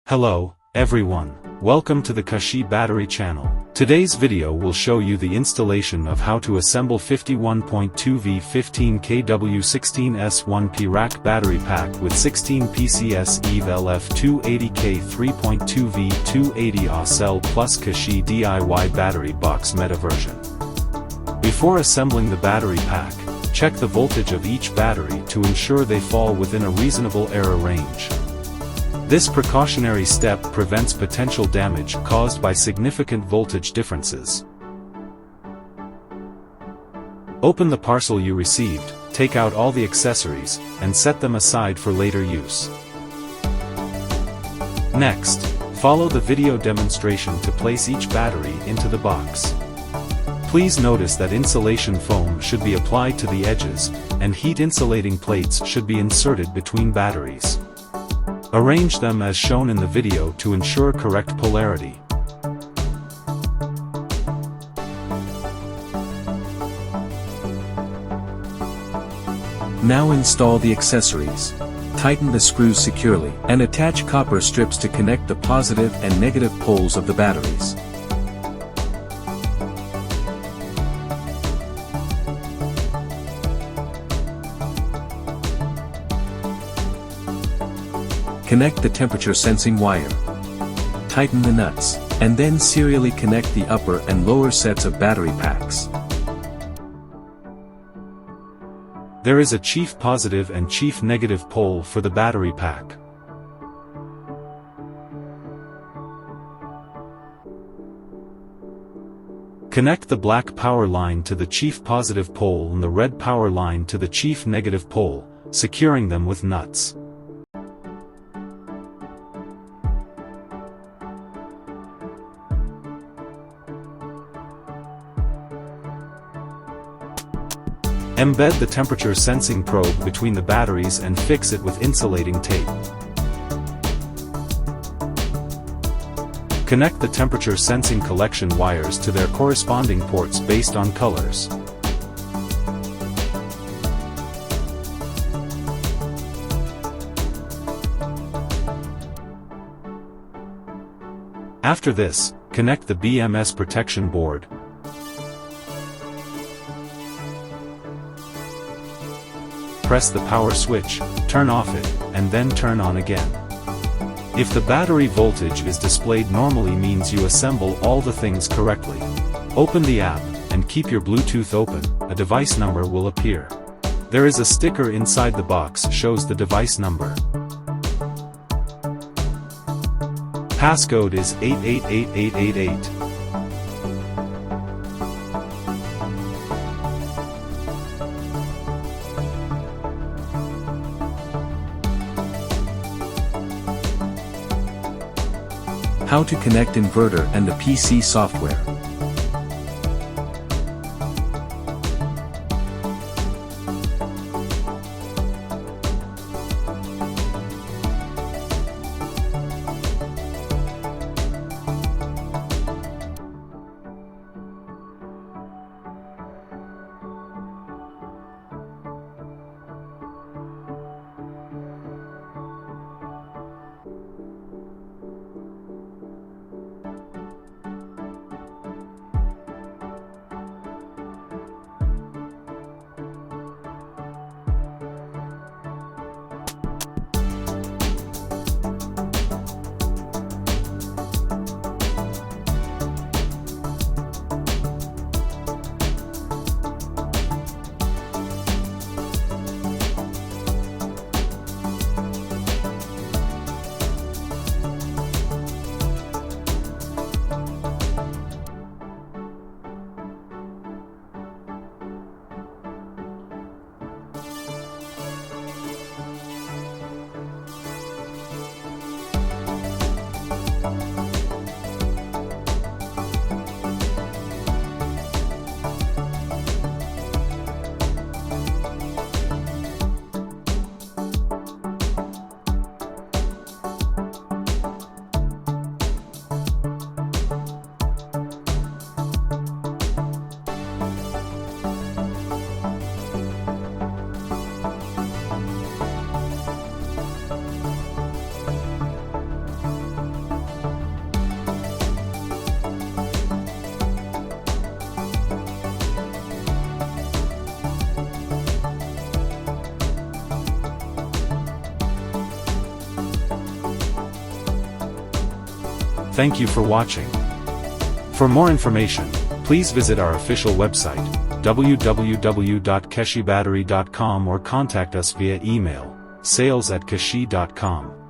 Hello, everyone. Welcome to the KESHEE battery channel. Today's video will show you the installation of how to assemble 51.2V 15kW16S1P rack battery pack with 16 PCS EVE LF280K 3.2V 280 Ah cell plus KESHEE DIY battery box meta version. Before assembling the battery pack, check the voltage of each battery to ensure they fall within a reasonable error range. This precautionary step prevents potential damage caused by significant voltage differences. Open the parcel you received, take out all the accessories, and set them aside for later use. Next, follow the video demonstration to place each battery into the box. Please notice that insulation foam should be applied to the edges, and heat insulating plates should be inserted between batteries. Arrange them as shown in the video to ensure correct polarity. Now install the accessories. Tighten the screws securely, and attach copper strips to connect the positive and negative poles of the batteries. Connect the temperature sensing wire. Tighten the nuts, and then serially connect the upper and lower sets of battery packs. There is a chief positive and chief negative pole for the battery pack. Connect the black power line to the chief positive pole and the red power line to the chief negative pole, securing them with nuts. Embed the temperature sensing probe between the batteries and fix it with insulating tape. Connect the temperature sensing collection wires to their corresponding ports based on colors. After this, connect the BMS protection board. Press the power switch, turn off it, and then turn on again. If the battery voltage is displayed normally means you assemble all the things correctly. Open the app, and keep your Bluetooth open, a device number will appear. There is a sticker inside the box shows the device number. Passcode is 888888. How to connect inverter and the PC software. Thank you for watching. For more information, please visit our official website, www.kesheebattery.com, or contact us via email, sales@keshee.com.